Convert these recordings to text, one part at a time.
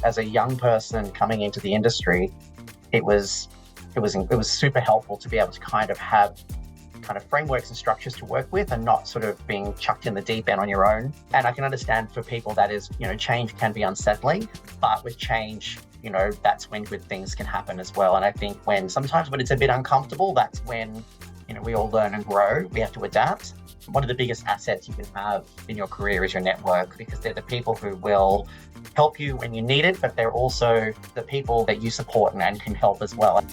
as a young person coming into the industry, it was super helpful to be able to kind of have kind of frameworks and structures to work with and not sort of being chucked in the deep end on your own. And I can understand for people that is, change can be unsettling, but with change, that's when good things can happen as well. And I think sometimes when it's a bit uncomfortable, that's when, we all learn and grow. We have to adapt. One of the biggest assets you can have in your career is your network, because they're the people who will help you when you need it, but they're also the people that you support and can help as well.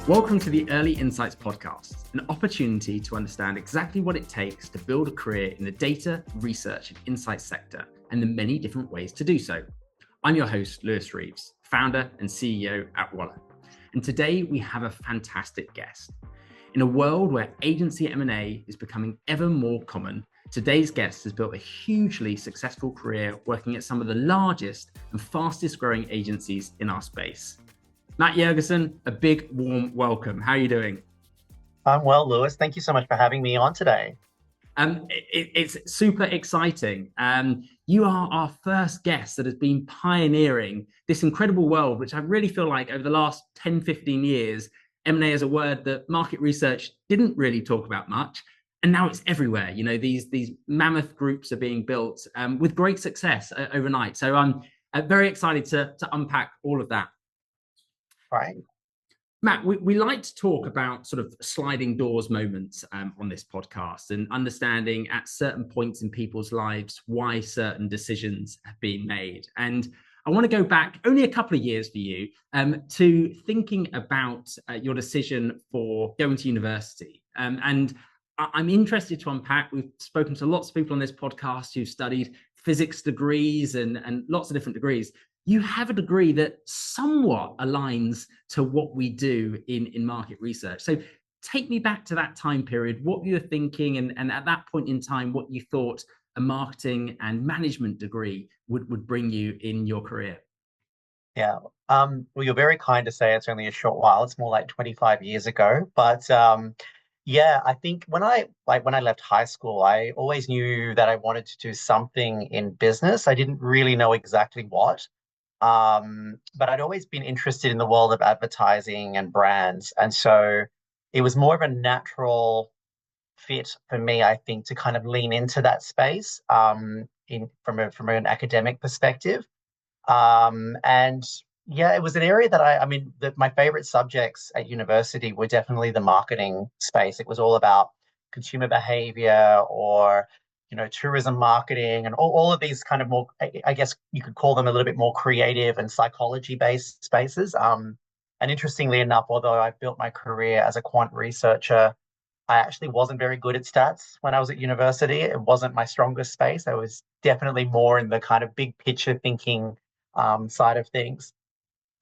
Welcome to the Early Insights podcast, an opportunity to understand exactly what it takes to build a career in the data, research, and insights sector, and the many different ways to do so. I'm your host, Lewis Reeves, founder and CEO at Walr. And today we have a fantastic guest. In a world where agency M&A is becoming ever more common, today's guest has built a hugely successful career working at some of the largest and fastest growing agencies in our space. Matt Jorgenson, a big warm welcome. How are you doing? I'm well, Lewis. Thank you so much for having me on today. It's super exciting. You are our first guest that has been pioneering this incredible world, which I really feel like over the last 10, 15 years, M&A is a word that market research didn't really talk about much. And now it's everywhere. These mammoth groups are being built with great success overnight. So I'm very excited to unpack all of that. Right. Matt, we like to talk about sort of sliding doors moments on this podcast and understanding at certain points in people's lives why certain decisions have been made. And I want to go back only a couple of years for you to thinking about your decision for going to university. And I'm interested to unpack. We've spoken to lots of people on this podcast who've studied physics degrees and lots of different degrees. You have a degree that somewhat aligns to what we do in market research. So take me back to that time period, what you were thinking, and at that point in time, what you thought a marketing and management degree would bring you in your career. Yeah. Well, you're very kind to say it's only a short while. It's more like 25 years ago. But yeah, I think when I left high school, I always knew that I wanted to do something in business. I didn't really know exactly what. But I'd always been interested in the world of advertising and brands. And so it was more of a natural fit for me, I think, to kind of lean into that space from an academic perspective. And yeah, it was an area that my favorite subjects at university were definitely the marketing space. It was all about consumer behavior or tourism marketing and all of these kind of more, I guess you could call them a little bit more creative and psychology-based spaces. And interestingly enough, although I built my career as a quant researcher, I actually wasn't very good at stats when I was at university. It wasn't my strongest space. I was definitely more in the kind of big picture thinking side of things.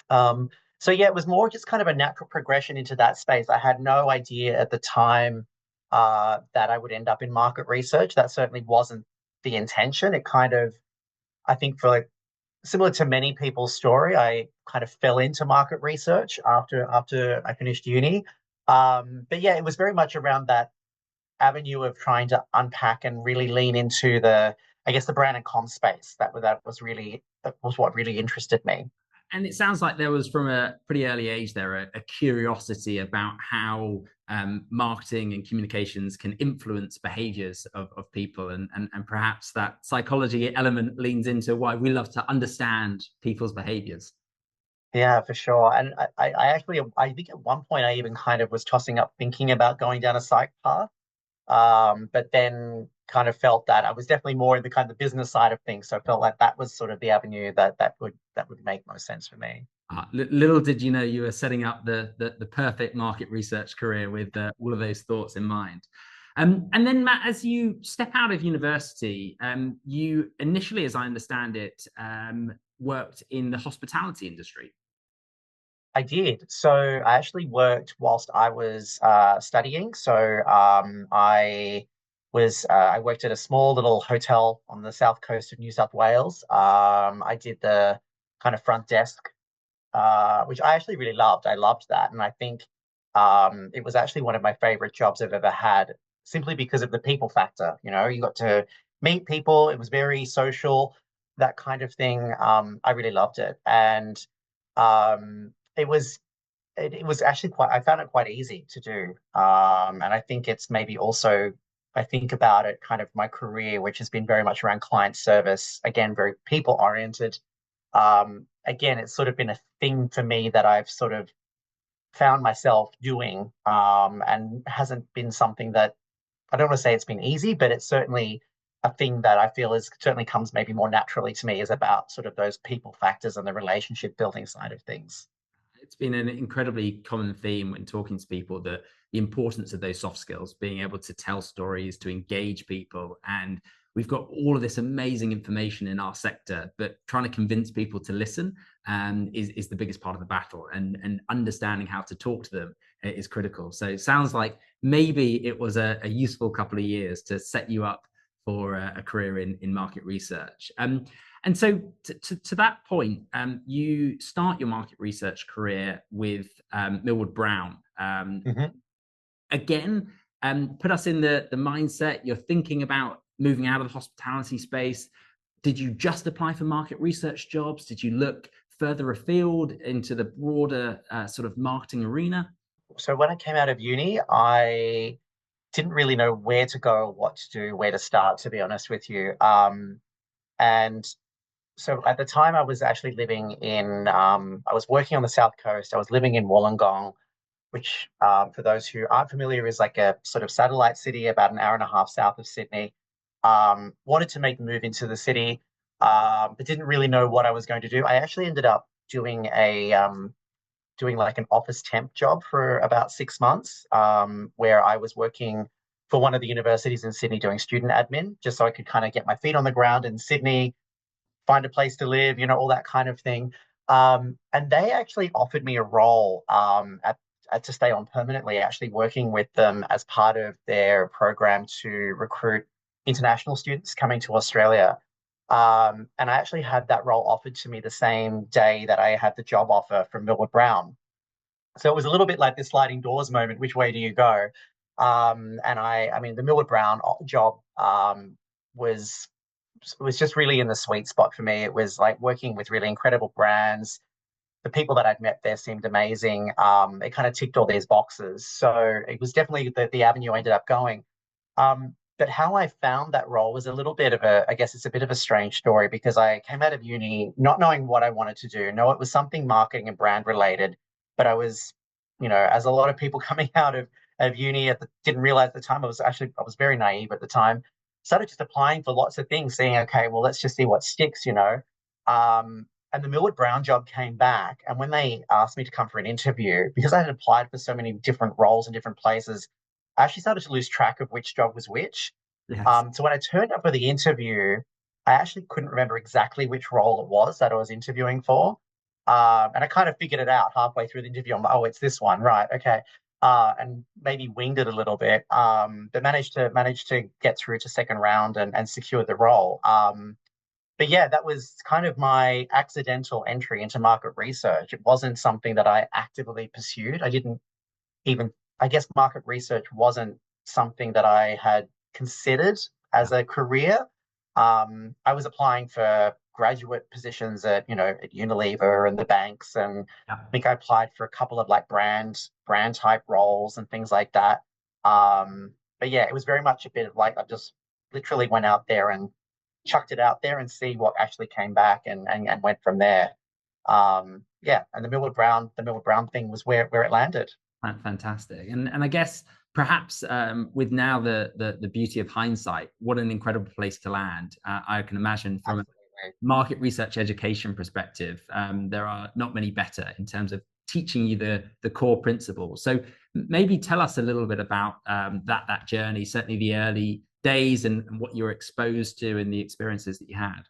So yeah, it was more just kind of a natural progression into that space. I had no idea at the time that I would end up in market research. That certainly wasn't the intention. It kind of, I think similar to many people's story, I kind of fell into market research after I finished uni. But yeah, it was very much around that avenue of trying to unpack and really lean into the brand and comm space. That was what really interested me. And it sounds like there was, from a pretty early age there, a curiosity about how marketing and communications can influence behaviors of people. And perhaps that psychology element leans into why we love to understand people's behaviors. Yeah, for sure. And I think at one point I even kind of was tossing up thinking about going down a psych path. But then kind of felt that I was definitely more in the kind of business side of things. So I felt like that was sort of the avenue that would make most sense for me. Little did you know you were setting up the perfect market research career with all of those thoughts in mind. And then, Matt, as you step out of university, you initially, as I understand it, worked in the hospitality industry. I did. So I actually worked whilst I was studying. So I worked at a small little hotel on the south coast of New South Wales. I did the kind of front desk, which I actually really loved. I loved that, and I think it was actually one of my favorite jobs I've ever had, simply because of the people factor. You got to meet people. It was very social. that kind of thing. I really loved it, and it was it was actually quite. I found it quite easy to do, and I think it's maybe also. I think about it, kind of my career, which has been very much around client service, again, very people oriented. Again, it's sort of been a thing for me that I've sort of found myself doing, and hasn't been something that I don't want to say it's been easy, but it's certainly a thing that I feel is certainly comes maybe more naturally to me is about sort of those people factors and the relationship building side of things. It's been an incredibly common theme when talking to people, that the importance of those soft skills, being able to tell stories, to engage people. And we've got all of this amazing information in our sector, but trying to convince people to listen is the biggest part of the battle. And understanding how to talk to them is critical. So it sounds like maybe it was a useful couple of years to set you up for a career in market research. And so to that point, you start your market research career with Millward Brown. Mhm. Again, put us in the mindset. You're thinking about moving out of the hospitality space. Did you just apply for market research jobs? Did you look further afield into the broader sort of marketing arena? So when I came out of uni, I didn't really know where to go, what to do, where to start, to be honest with you. And so at the time, I was actually living in, I was working on the South Coast. I was living in Wollongong, which, for those who aren't familiar, is like a sort of satellite city about an hour and a half south of Sydney. Wanted to make the move into the city, but didn't really know what I was going to do. I actually ended up doing like an office temp job for about 6 months, where I was working for one of the universities in Sydney doing student admin, just so I could kind of get my feet on the ground in Sydney, find a place to live, all that kind of thing. And they actually offered me a role, to stay on permanently, actually working with them as part of their program to recruit international students coming to Australia. And I actually had that role offered to me the same day that I had the job offer from Millward Brown. So it was a little bit like this sliding doors moment. Which way do you go? And I mean, the Millward Brown job was was just really in the sweet spot for me. It was like working with really incredible brands. The people that I'd met there seemed amazing. It kind of ticked all these boxes. So it was definitely the avenue I ended up going. But how I found that role was a little bit of I guess it's a bit of a strange story because I came out of uni not knowing what I wanted to do. No, it was something marketing and brand related, but I was, as a lot of people coming out of uni didn't realize at the time, I was very naive at the time, started just applying for lots of things, saying, okay, well, let's just see what sticks. And the Millward Brown job came back. And when they asked me to come for an interview, because I had applied for so many different roles in different places, I actually started to lose track of which job was which. Yes. So when I turned up for the interview, I actually couldn't remember exactly which role it was that I was interviewing for. And I kind of figured it out halfway through the interview. I'm like, oh, it's this one, right? Okay. And maybe winged it a little bit, but managed to get through to second round and secure the role. But yeah, that was kind of my accidental entry into market research. It wasn't something that I actively pursued. I didn't even, I guess market research wasn't something that I had considered Yeah. as a career. I was applying for graduate positions at Unilever and the banks, and Yeah. I think I applied for a couple of like brand type roles and things like that. But yeah, it was very much a bit of like I just literally went out there and chucked it out there and see what actually came back and went from there. Yeah, and the Millward Brown thing was where it landed. Fantastic. And I guess perhaps with now the beauty of hindsight, what an incredible place to land. I can imagine from a Absolutely. market research education perspective, there are not many better in terms of teaching you the core principles. So maybe tell us a little bit about that journey, certainly the early days and what you were exposed to and the experiences that you had.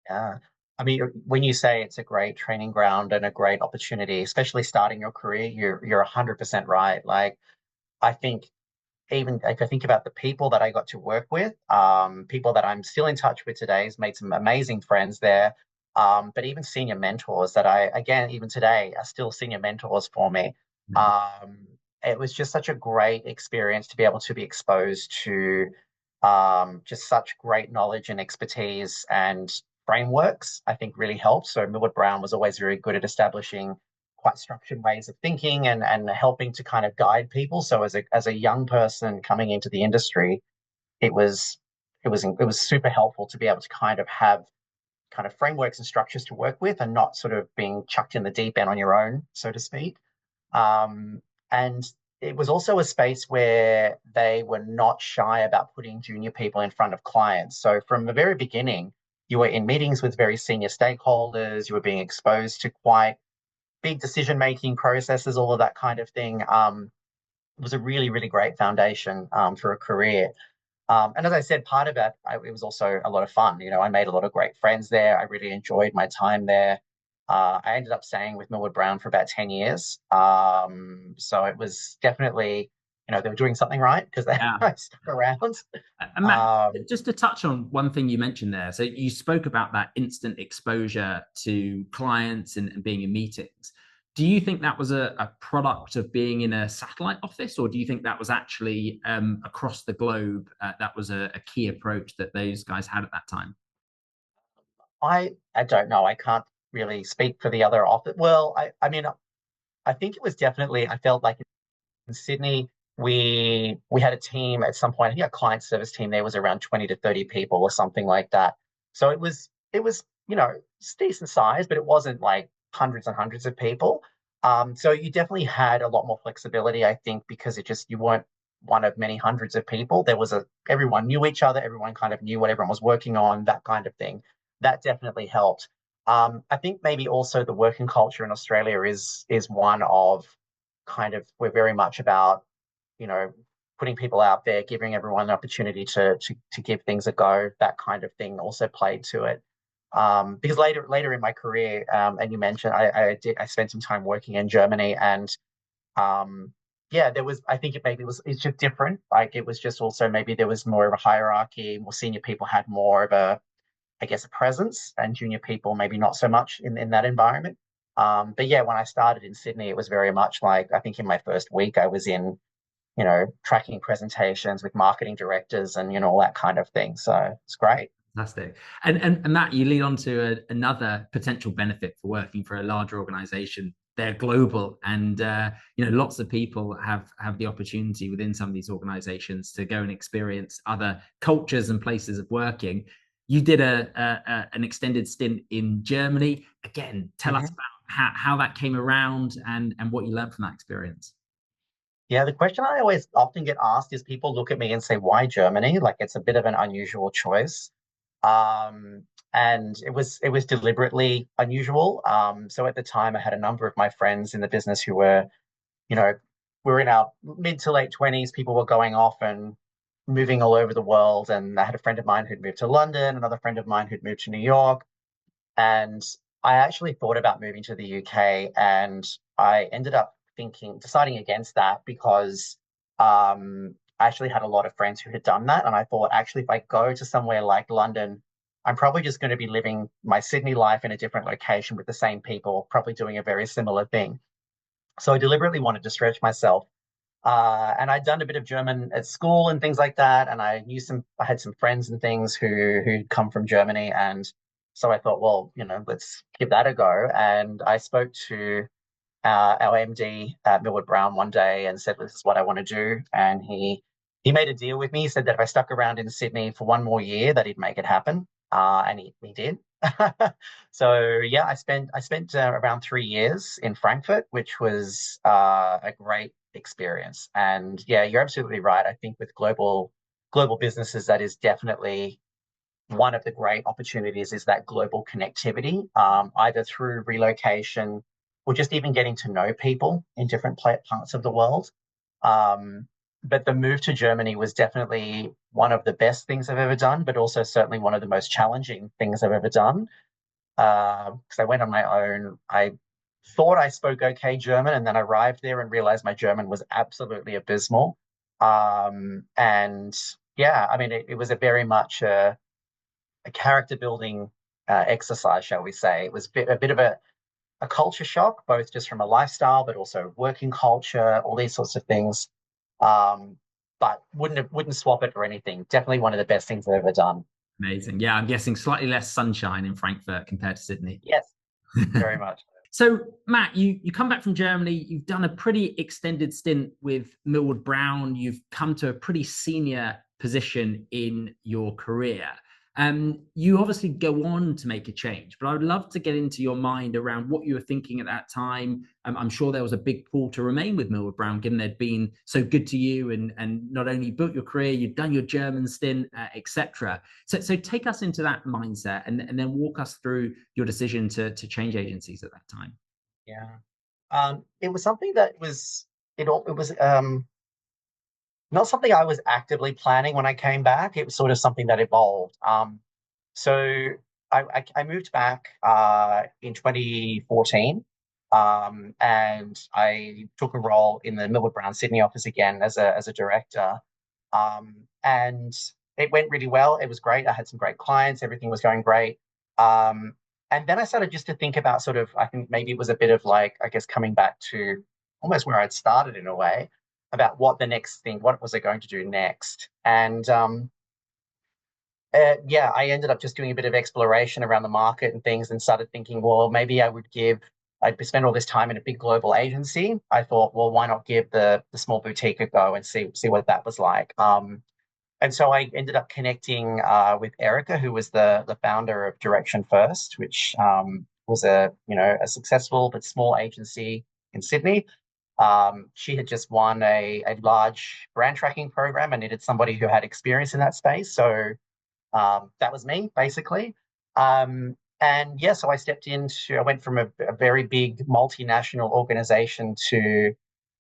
Yeah. I mean, when you say it's a great training ground and a great opportunity, especially starting your career, you're 100% right. Like, I think even if I think about the people that I got to work with, people that I'm still in touch with today, has made some amazing friends there. But even senior mentors that again, even today, are still senior mentors for me. Um, it was just such a great experience to be able to be exposed to just such great knowledge and expertise and frameworks, I think really helped. So Millward Brown was always very good at establishing quite structured ways of thinking and helping to kind of guide people. So as a young person coming into the industry, it was it was super helpful to be able to kind of have kind of frameworks and structures to work with and not sort of being chucked in the deep end on your own, so to speak. And it was also a space where they were not shy about putting junior people in front of clients. So from the very beginning, you were in meetings with very senior stakeholders, you were being exposed to quite big decision-making processes, all of that kind of thing. It was a really, really great foundation for a career. And as I said, part of it, it was also a lot of fun. You know, I made a lot of great friends there. I really enjoyed my time there. I ended up staying with Millward Brown for about 10 years. So it was definitely, you know, they were doing something right because they Yeah. stuck around. And Matt, Um, just to touch on one thing you mentioned there. So you spoke about that instant exposure to clients and being in meetings. Do you think that was a product of being in a satellite office, or do you think that was actually across the globe? That was a key approach that those guys had at that time? I don't know. I can't really speak for the other office. Well, I mean, I think it was definitely, I felt like in Sydney, we had a team at some point. I think our client service team there was around 20 to 30 people or something like that. So it was, you know, it's decent size, but it wasn't like hundreds and hundreds of people. So you definitely had a lot more flexibility, I think, because it just you weren't one of many hundreds of people. There was a everyone knew each other, everyone kind of knew what everyone was working on, that kind of thing. That definitely helped. I think maybe also the working culture in Australia is one of kind of we're very much about, you know, putting people out there, giving everyone an opportunity to give things a go. That kind of thing also played to it. Because later in my career, and you mentioned I spent some time working in Germany, and yeah, there was I think it maybe was it's just different. Like it was just also maybe there was more of a hierarchy, more senior people had more of a I guess a presence, and junior people maybe not so much in that environment. But yeah, when I started in Sydney, it was very much like I think in my first week I was in, you know, tracking presentations with marketing directors and, you know, all that kind of thing. So it's great. Fantastic. And Matt, you lead on to another potential benefit for working for a larger organization. They're global, and you know, lots of people have the opportunity within some of these organizations to go and experience other cultures and places of working. You did an extended stint in Germany. Again, tell us Mhm. about how that came around and what you learned from that experience. Yeah, the question I always often get asked is people look at me and say, why Germany? Like it's a bit of an unusual choice. And it was deliberately unusual. So at the time I had a number of my friends in the business who were, you know, we were in our mid to late 20s. People were going off and moving all over the world. And I had a friend of mine who'd moved to London, another friend of mine who'd moved to New York. And I actually thought about moving to the UK, and I ended up deciding against that because I actually had a lot of friends who had done that. And I thought, actually, if I go to somewhere like London, I'm probably just going to be living my Sydney life in a different location with the same people, probably doing a very similar thing. So I deliberately wanted to stretch myself. And I'd done a bit of German at school and things like that. And I had some friends and things who'd come from Germany. And so I thought, well, you know, let's give that a go. And I spoke to our MD at Millward Brown one day and said, this is what I want to do. And he made a deal with me. He said that if I stuck around in Sydney for one more year, that he'd make it happen. And he did. So yeah, I spent around 3 years in Frankfurt, which was a great experience. And yeah, you're absolutely right. I think with global businesses, that is definitely one of the great opportunities is that global connectivity, either through relocation or just even getting to know people in different parts of the world. Um, but the move to Germany was definitely one of the best things I've ever done, but also certainly one of the most challenging things I've ever done. Because I went on my own. I thought I spoke okay German, and then I arrived there and realized my German was absolutely abysmal. And yeah, I mean, it was a very much a character building exercise, shall we say. It was a bit of a culture shock, both just from a lifestyle, but also working culture, all these sorts of things. Um, but wouldn't swap it for anything. Definitely one of the best things I've ever done. Amazing. Yeah, I'm guessing slightly less sunshine in Frankfurt compared to Sydney. Yes, very much. So, Matt, you come back from Germany. You've done a pretty extended stint with Millward Brown. You've come to a pretty senior position in your career. You obviously go on to make a change, but I would love to get into your mind around what you were thinking at that time. I'm sure there was a big pull to remain with Millward Brown, given they'd been so good to you and not only built your career, you'd done your German stint, etc. So take us into that mindset and then walk us through your decision to change agencies at that time. Yeah. It was something that was it was not something I was actively planning when I came back. It was sort of something that evolved. So I moved back in 2014, and I took a role in the Millward Brown Sydney office again as a director. And it went really well. It was great. I had some great clients. Everything was going great. Um, and then I started just to think about sort of, I think maybe it was a bit of like, I guess, coming back to almost where I'd started in a way about what the next thing, what was I going to do next? And yeah, I ended up just doing a bit of exploration around the market and things and started thinking, well, maybe I'd spend all this time in a big global agency. I thought, well, why not give the small boutique a go and see what that was like. And so I ended up connecting with Erica, who was the founder of Direction First, which was a successful but small agency in Sydney. She had just won a large brand tracking program and needed somebody who had experience in that space. So that was me, basically. And yeah, so I went from a very big multinational organization to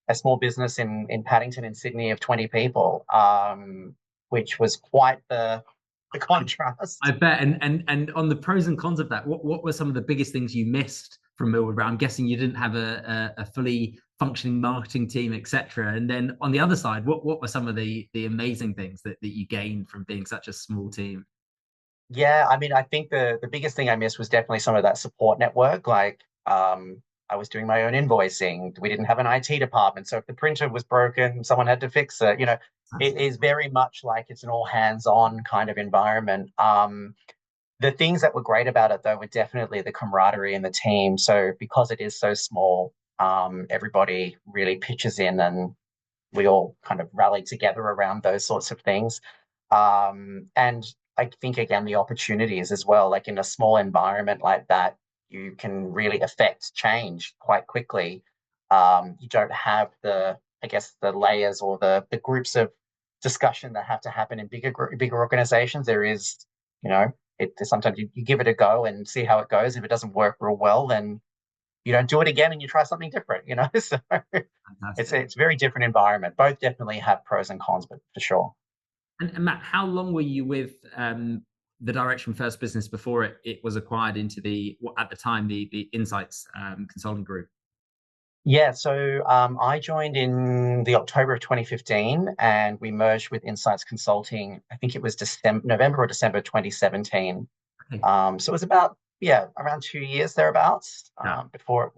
a small business in Paddington in Sydney of 20 people, which was quite the contrast. I bet. And on the pros and cons of that, what were some of the biggest things you missed from Millward Brown? I'm guessing you didn't have a fully functioning marketing team, etc. And then on the other side, what were some of the amazing things that you gained from being such a small team? Yeah, I mean, I think the biggest thing I missed was definitely some of that support network. Like, I was doing my own invoicing. We didn't have an IT department, so if the printer was broken, someone had to fix it. It is very much like it's an all hands-on kind of environment. The things that were great about it, though, were definitely the camaraderie in the team. So because it is so small, everybody really pitches in, and we all kind of rally together around those sorts of things. And I think, again, the opportunities as well, like in a small environment like that, you can really affect change quite quickly. You don't have I guess, the layers or the groups of discussion that have to happen in bigger organizations. There is, sometimes you give it a go and see how it goes. If it doesn't work real well, then you don't do it again and you try something different. So Fantastic. it's a very different environment. Both definitely have pros and cons, but for sure. And Matt, how long were you with the Direction First business before it was acquired into at the time the Insights consulting group? Yeah, so I joined in the October of 2015, and we merged with Insights Consulting. I think it was November or December 2017. Okay. So it was about around 2 years thereabouts Yeah. before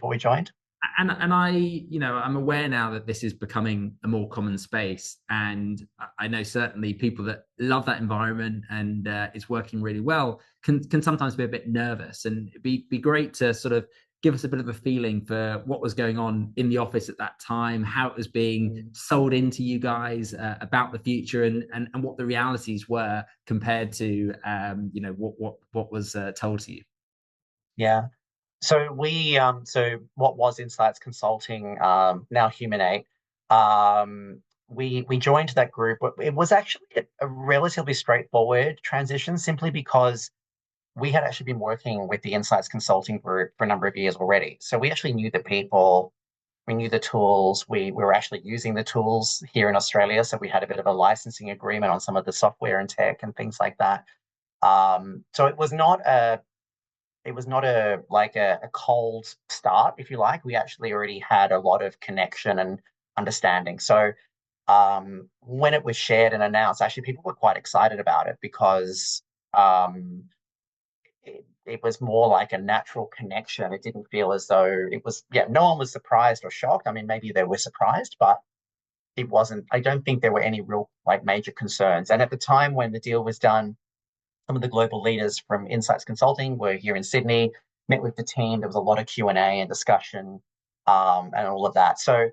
we joined. And I'm aware now that this is becoming a more common space, and I know certainly people that love that environment and it's working really well can sometimes be a bit nervous, and it'd be great to sort of give us a bit of a feeling for what was going on in the office at that time, how it was being sold into you guys about the future, and what the realities were compared to what was told to you. Yeah. So what was Insights Consulting, now Humanate, we joined that group. It was actually a relatively straightforward transition, simply because we had actually been working with the Insights Consulting group for a number of years already. So we actually knew the people, we knew the tools, we were actually using the tools here in Australia. So we had a bit of a licensing agreement on some of the software and tech and things like that. So it was not like a cold start, if you like. We actually already had a lot of connection and understanding. So when it was shared and announced, actually people were quite excited about it because it was more like a natural connection. It didn't feel as though it was, no one was surprised or shocked. I mean, maybe they were surprised, but it wasn't, I don't think there were any real like major concerns. And at the time when the deal was done, some of the global leaders from Insights Consulting were here in Sydney, met with the team. There was a lot of Q&A and discussion, and all of that. So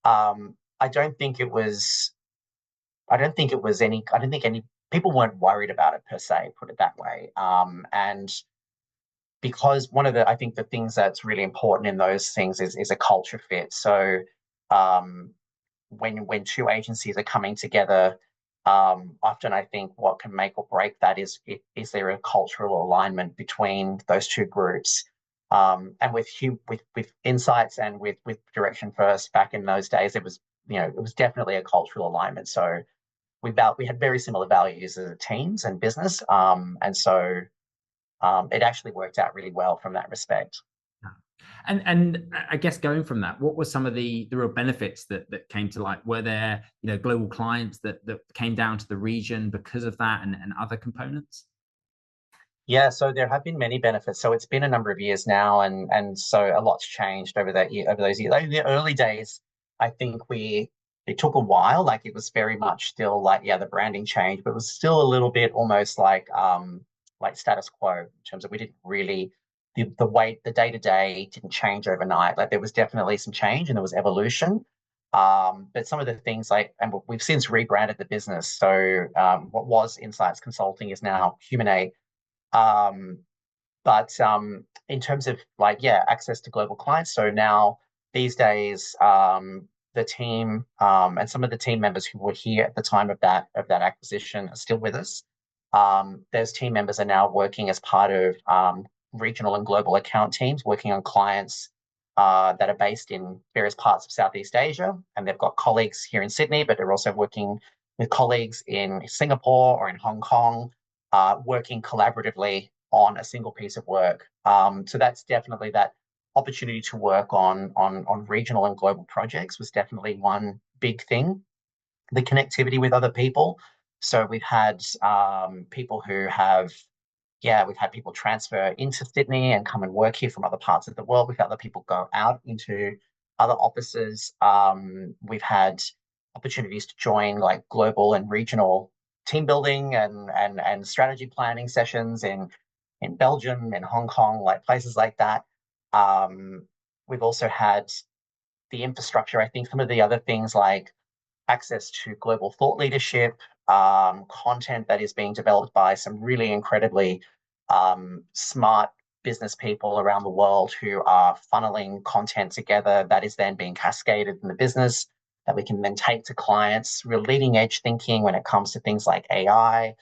I don't think it was, I don't think any people weren't worried about it per se, put it that way. And because I think the things that's really important in those things is a culture fit. So um, when two agencies are coming together, often I think what can make or break that is there a cultural alignment between those two groups. And with Insights and with Direction First back in those days, it was definitely a cultural alignment. So we had very similar values as teams and business, and so it actually worked out really well from that respect. And I guess going from that, what were some of the real benefits that came to light? Were there, global clients that came down to the region because of that, and other components? Yeah, so there have been many benefits. So it's been a number of years now, and so a lot's changed over those years. Like in the early days, I think it took a while. Like it was very much still like, yeah, the branding changed, but it was still a little bit almost like status quo in terms of we didn't really the day to day didn't change overnight. Like there was definitely some change and there was evolution. But some of the things and we've since rebranded the business. So what was Insights Consulting is now Humanate. um, but in terms of access to global clients, so now these days, the team and some of the team members who were here at the time of that acquisition are still with us. Those team members are now working as part of regional and global account teams, working on clients that are based in various parts of Southeast Asia, and they've got colleagues here in Sydney, but they're also working with colleagues in Singapore or in Hong Kong, working collaboratively on a single piece of work. So that's definitely that opportunity to work on regional and global projects was definitely one big thing. The connectivity with other people. So we've had people who have, yeah, we've had people transfer into Sydney and come and work here from other parts of the world. We've had other people go out into other offices. We've had opportunities to join like global and regional team building and strategy planning sessions in Belgium, in Hong Kong, like places like that. Um, we've also had the infrastructure. I think some of the other things like access to global thought leadership, content that is being developed by some really incredibly smart business people around the world who are funneling content together that is then being cascaded in the business that we can then take to clients. Real leading edge thinking when it comes to things like AI,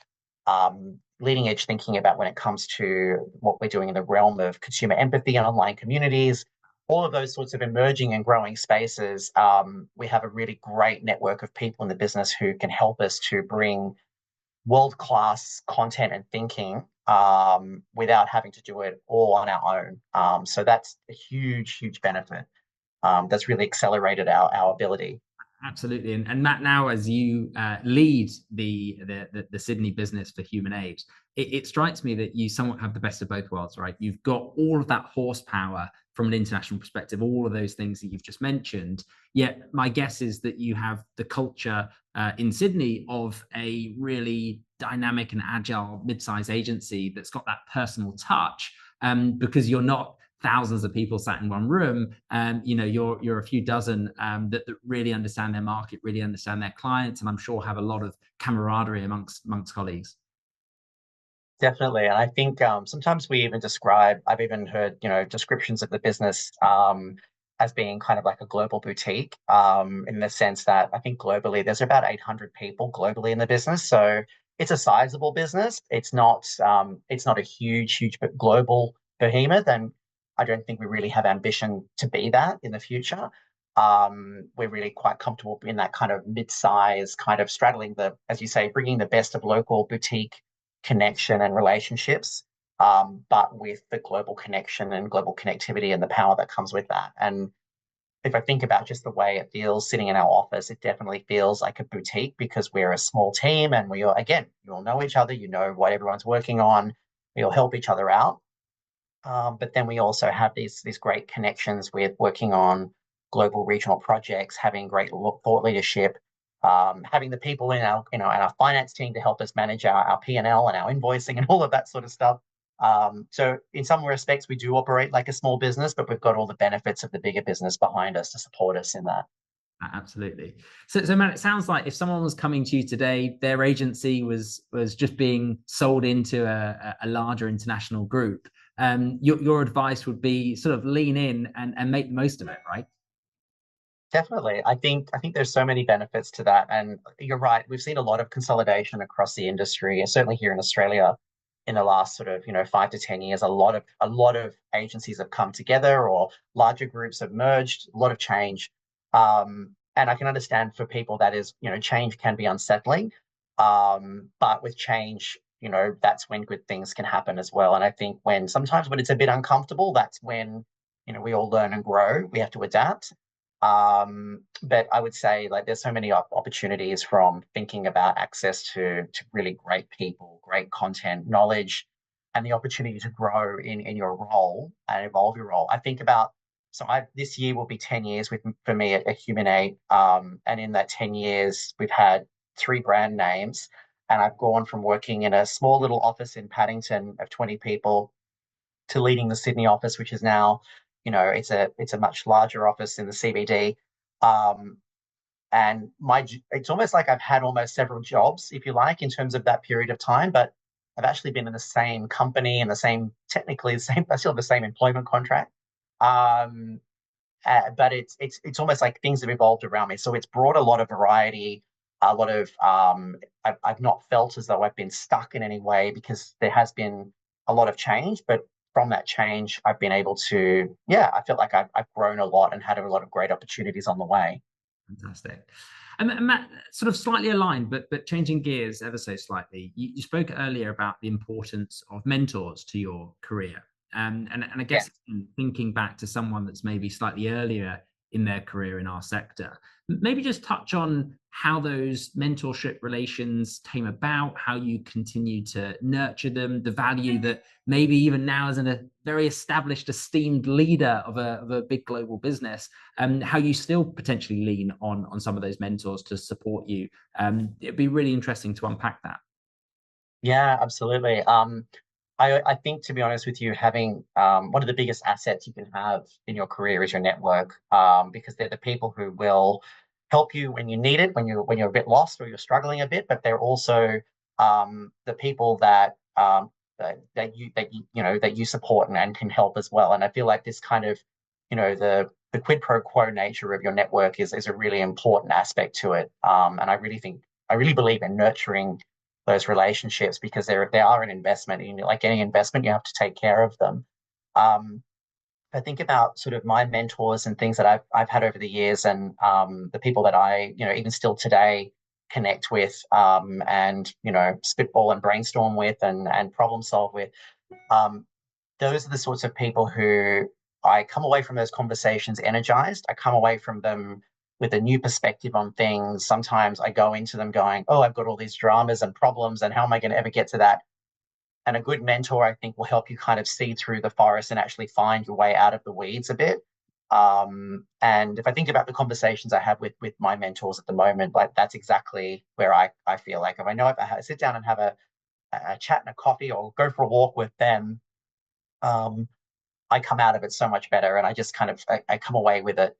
leading edge thinking about when it comes to what we're doing in the realm of consumer empathy and online communities, all of those sorts of emerging and growing spaces. We have a really great network of people in the business who can help us to bring world-class content and thinking without having to do it all on our own. So that's a huge, huge benefit. That's really accelerated our ability. Absolutely. And Matt, now as you lead the Sydney business for Humanate, it strikes me that you somewhat have the best of both worlds, right? You've got all of that horsepower from an international perspective, all of those things that you've just mentioned. Yet my guess is that you have the culture in Sydney of a really dynamic and agile mid-sized agency that's got that personal touch, because you're not thousands of people sat in one room. You're a few dozen that really understand their market, really understand their clients, and I'm sure have a lot of camaraderie amongst colleagues. Definitely. And I think sometimes I've even heard, descriptions of the business as being kind of like a global boutique, in the sense that I think globally there's about 800 people globally in the business. So it's a sizable business. It's not a huge but global behemoth. And I don't think we really have ambition to be that in the future. We're really quite comfortable in that kind of mid-size, kind of straddling as you say, bringing the best of local boutique connection and relationships, but with the global connection and global connectivity and the power that comes with that. And if I think about just the way it feels sitting in our office, it definitely feels like a boutique because we're a small team and we all know each other, you know what everyone's working on, we all help each other out. But then we also have these great connections with working on global regional projects, having great thought leadership, having the people in our finance team to help us manage our P&L and our invoicing and all of that sort of stuff. So in some respects, we do operate like a small business, but we've got all the benefits of the bigger business behind us to support us in that. Absolutely. So Matt, it sounds like if someone was coming to you today, their agency was just being sold into a larger international group. Your advice would be sort of lean in and make the most of it, right? Definitely. I think there's so many benefits to that. And you're right, we've seen a lot of consolidation across the industry, and certainly here in Australia in the last sort of, 5 to 10 years, a lot of agencies have come together or larger groups have merged, a lot of change. And I can understand for people that is, change can be unsettling. But with change, that's when good things can happen as well. And I think sometimes when it's a bit uncomfortable, that's when, we all learn and grow. We have to adapt. But I would say like there's so many opportunities from thinking about access to really great people, great content, knowledge, and the opportunity to grow in your role and evolve your role. I think about this year will be 10 years for me at Humanate. And in that 10 years, we've had 3 brand names. And I've gone from working in a small little office in Paddington of 20 people to leading the Sydney office, which is now, it's a much larger office in the CBD. Um, and it's almost like I've had almost several jobs, if you like, in terms of that period of time. But I've actually been in the same company and technically the same, I still have the same employment contract. Um, but it's almost like things have evolved around me. So it's brought a lot of variety, a lot of I've not felt as though I've been stuck in any way because there has been a lot of change. But from that change, I've been able to, yeah, I feel like I've grown a lot and had a lot of great opportunities on the way. Fantastic. And Matt, sort of slightly aligned, but changing gears ever so slightly. You spoke earlier about the importance of mentors to your career. And I Yeah. guess thinking back to someone that's maybe slightly earlier in their career in our sector, maybe just touch on how those mentorship relations came about, how you continue to nurture them, the value that maybe even now as a very established, esteemed leader of a big global business, how you still potentially lean on some of those mentors to support you. It'd be really interesting to unpack that. Yeah, absolutely. I think, to be honest with you, having one of the biggest assets you can have in your career is your network, because they're the people who will help you when you need it, when you're a bit lost or you're struggling a bit. But they're also the people that you support and can help as well. And I feel like this kind of, the quid pro quo nature of your network is a really important aspect to it. And I really believe in nurturing those relationships because they are an investment. Like any investment, you have to take care of them. Um, I think about sort of my mentors and things that I've had over the years, and the people that I even still today connect with, and spitball and brainstorm with, and problem solve with. Um, those are the sorts of people who I come away from those conversations energized. I come away from them with a new perspective on things. Sometimes I go into them going, oh, I've got all these dramas and problems, and how am I going to ever get to that? And a good mentor, I think, will help you kind of see through the forest and actually find your way out of the weeds a bit. And if I think about the conversations I have with my mentors at the moment, like that's exactly where I feel like if I sit down and have a chat and a coffee or go for a walk with them, um, I come out of it so much better, and I just kind of I come away with it,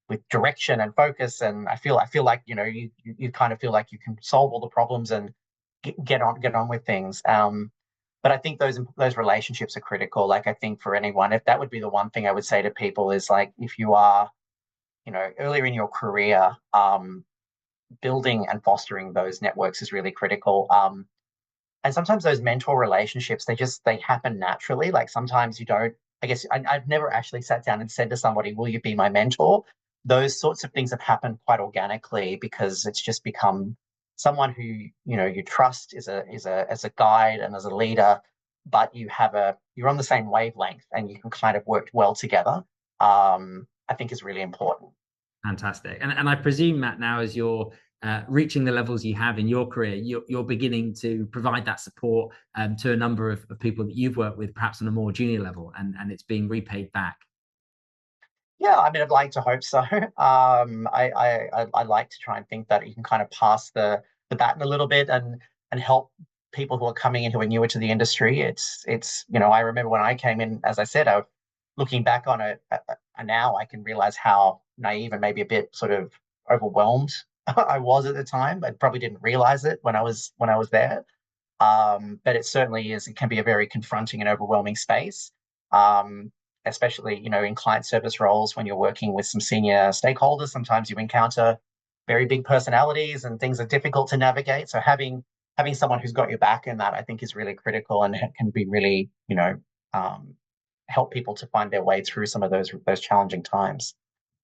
with direction and focus, and I feel like you kind of feel like you can solve all the problems and get on with things. But I think those relationships are critical. Like I think for anyone, if that would be the one thing I would say to people is like if you are, earlier in your career, building and fostering those networks is really critical. And sometimes those mentor relationships, they happen naturally. Like sometimes you don't, I guess I've never actually sat down and said to somebody, will you be my mentor? Those sorts of things have happened quite organically because it's just become someone who, you trust as a guide and as a leader, but you're on the same wavelength and you can kind of work well together. I think is really important. Fantastic. And I presume, Matt, now as you're reaching the levels you have in your career, you're beginning to provide that support to a number of people that you've worked with, perhaps on a more junior level, and it's being repaid back. Yeah, I mean, I'd like to hope so. I like to try and think that you can kind of pass the baton a little bit and help people who are coming in who are newer to the industry. It's I remember when I came in, as I said, looking back on it now, I can realize how naive and maybe a bit sort of overwhelmed I was at the time. I probably didn't realize it when I was there. But it certainly is. It can be a very confronting and overwhelming space, um, especially in client service roles when you're working with some senior stakeholders. Sometimes you encounter very big personalities, and things are difficult to navigate. So having someone who's got your back in that, I think, is really critical and can be really um, help people to find their way through some of those challenging times.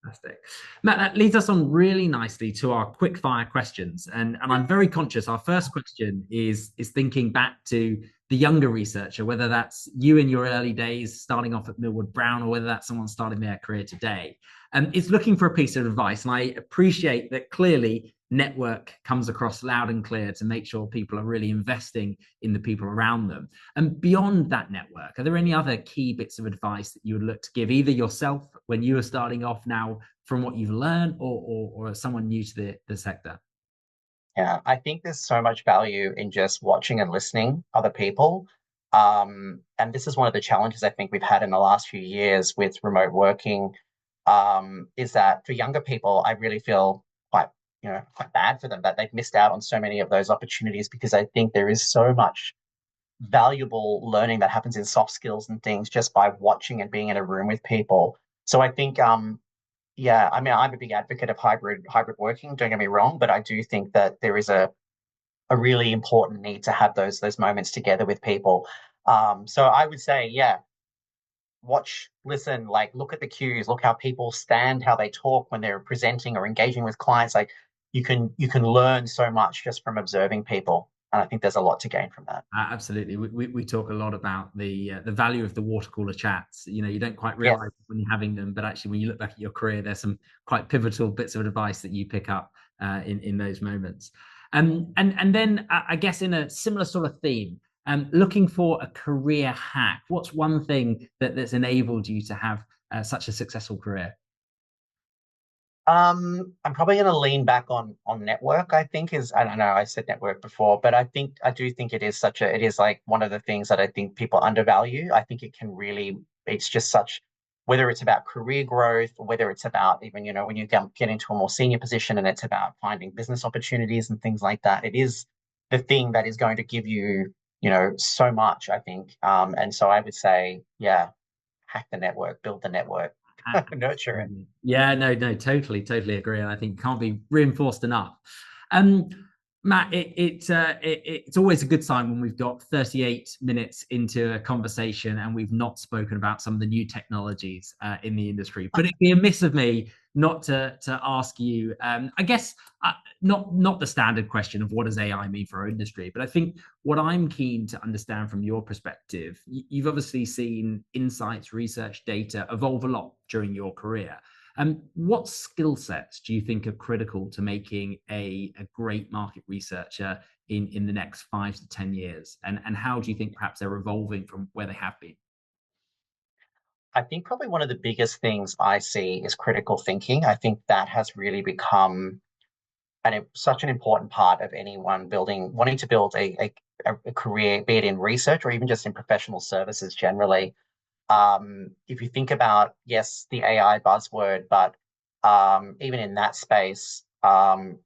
Fantastic. Matt, that leads us on really nicely to our quick fire questions. And I'm very conscious. Our first question is thinking back to the younger researcher, whether that's you in your early days starting off at Millward Brown, or whether that's someone starting their career today. It's looking for a piece of advice. And I appreciate that clearly network comes across loud and clear to make sure people are really investing in the people around them. And beyond that network, are there any other key bits of advice that you would look to give either yourself when you were starting off now from what you've learned, or someone new to the sector? Yeah, I think there's so much value in just watching and listening other people. And this is one of the challenges I think we've had in the last few years with remote working, is that for younger people, I really feel quite bad for them that they've missed out on so many of those opportunities, because I think there is so much valuable learning that happens in soft skills and things just by watching and being in a room with people. So I think yeah, I mean, I'm a big advocate of hybrid working, don't get me wrong, but I do think that there is a really important need to have those moments together with people. So I would say, yeah, watch, listen, like look at the cues, look how people stand, how they talk when they're presenting or engaging with clients. Like you can learn so much just from observing people. And I think there's a lot to gain from that. Absolutely. We talk a lot about the value of the water cooler chats. You don't quite Yes. realize when you're having them, but actually when you look back at your career, there's some quite pivotal bits of advice that you pick up in those moments. And then I guess in a similar sort of theme, looking for a career hack. What's one thing that's enabled you to have such a successful career? I'm probably going to lean back on network. I think is I don't know. I said network before, but I do think it is like one of the things that I think people undervalue. I think it can really it's just such whether it's about career growth or whether it's about even when you get into a more senior position and it's about finding business opportunities and things like that. It is the thing that is going to give you so much. I think, and so I would say, yeah, hack the network, build the network, nurture it. Yeah, no, totally agree. And I think it can't be reinforced enough. Um, Matt, it's always a good sign when we've got 38 minutes into a conversation and we've not spoken about some of the new technologies in the industry. But it'd be amiss of me not to ask you, I guess, not the standard question of what does AI mean for our industry, but I think what I'm keen to understand from your perspective, you've obviously seen insights, research, data evolve a lot during your career. What skill sets do you think are critical to making a great market researcher in the next 5 to 10 years? And how do you think perhaps they're evolving from where they have been? I think probably one of the biggest things I see is critical thinking. I think that has really become such an important part of anyone wanting to build a career, be it in research or even just in professional services generally. If you think about, yes, the AI buzzword, but even in that space,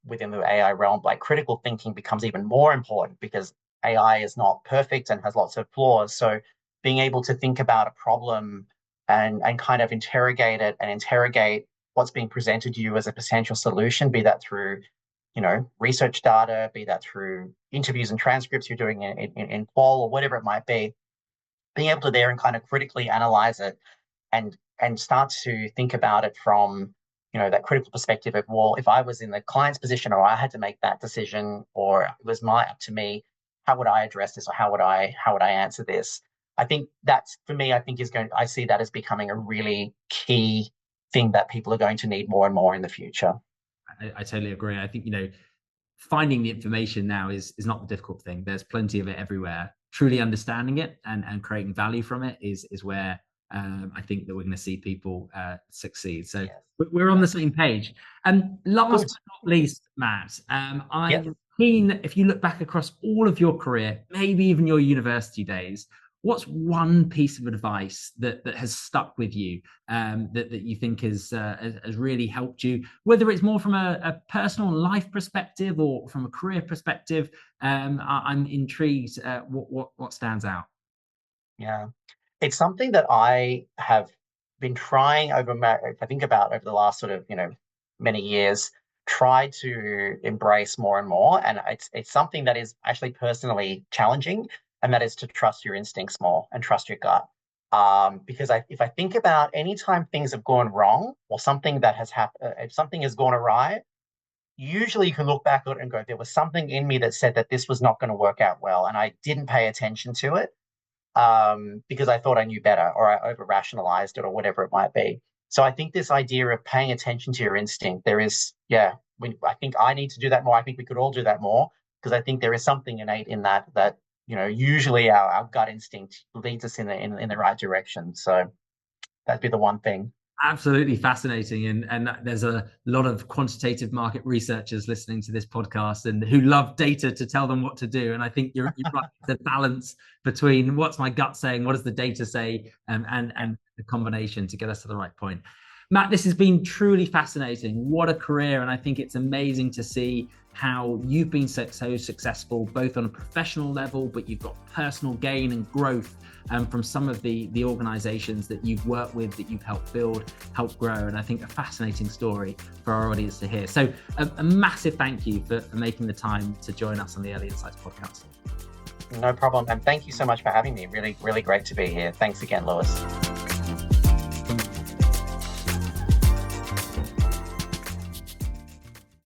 within the AI realm, like critical thinking becomes even more important because AI is not perfect and has lots of flaws. So being able to think about a problem and kind of interrogate it and interrogate what's being presented to you as a potential solution, be that through research data, be that through interviews and transcripts you're doing in qual or whatever it might be, being able to there and kind of critically analyze it and start to think about it from that critical perspective of, well, if I was in the client's position or I had to make that decision or it was my up to me, how would I address this or how would I answer this? I think that's for me, I see that as becoming a really key thing that people are going to need more and more in the future. I totally agree. I think, finding the information now is not the difficult thing. There's plenty of it everywhere. Truly understanding it and creating value from it is where I think that we're going to see people succeed. So Yes. we're on the same page. And last Good. but not least, Matt, Yes. I'm keen, if you look back across all of your career, maybe even your university days, what's one piece of advice that has stuck with you, that you think has really helped you, whether it's more from a personal life perspective or from a career perspective? I'm intrigued. What stands out? Yeah. It's something that I have been trying if I think about over the last sort of, many years, tried to embrace more and more. And it's something that is actually personally challenging, and that is to trust your instincts more and trust your gut. Because if I think about any time things have gone wrong or something that has happened, if something has gone awry, usually you can look back at it and go, there was something in me that said that this was not going to work out well, and I didn't pay attention to it because I thought I knew better, or I over rationalized it, or whatever it might be. So I think this idea of paying attention to your instinct, I think I need to do that more. I think we could all do that more, because I think there is something innate in that usually our gut instinct leads us in the right direction. So that'd be the one thing. Absolutely fascinating, and there's a lot of quantitative market researchers listening to this podcast and who love data to tell them what to do. And I think you're right. The balance between what's my gut saying, what does the data say, and the combination to get us to the right point. Matt, this has been truly fascinating. What a career. And I think it's amazing to see how you've been so successful, both on a professional level, but you've got personal gain and growth from some of the organizations that you've worked with, that you've helped build, helped grow. And I think a fascinating story for our audience to hear. So a massive thank you for making the time to join us on the Early Insights podcast. No problem. And thank you so much for having me. Really, really great to be here. Thanks again, Lewis.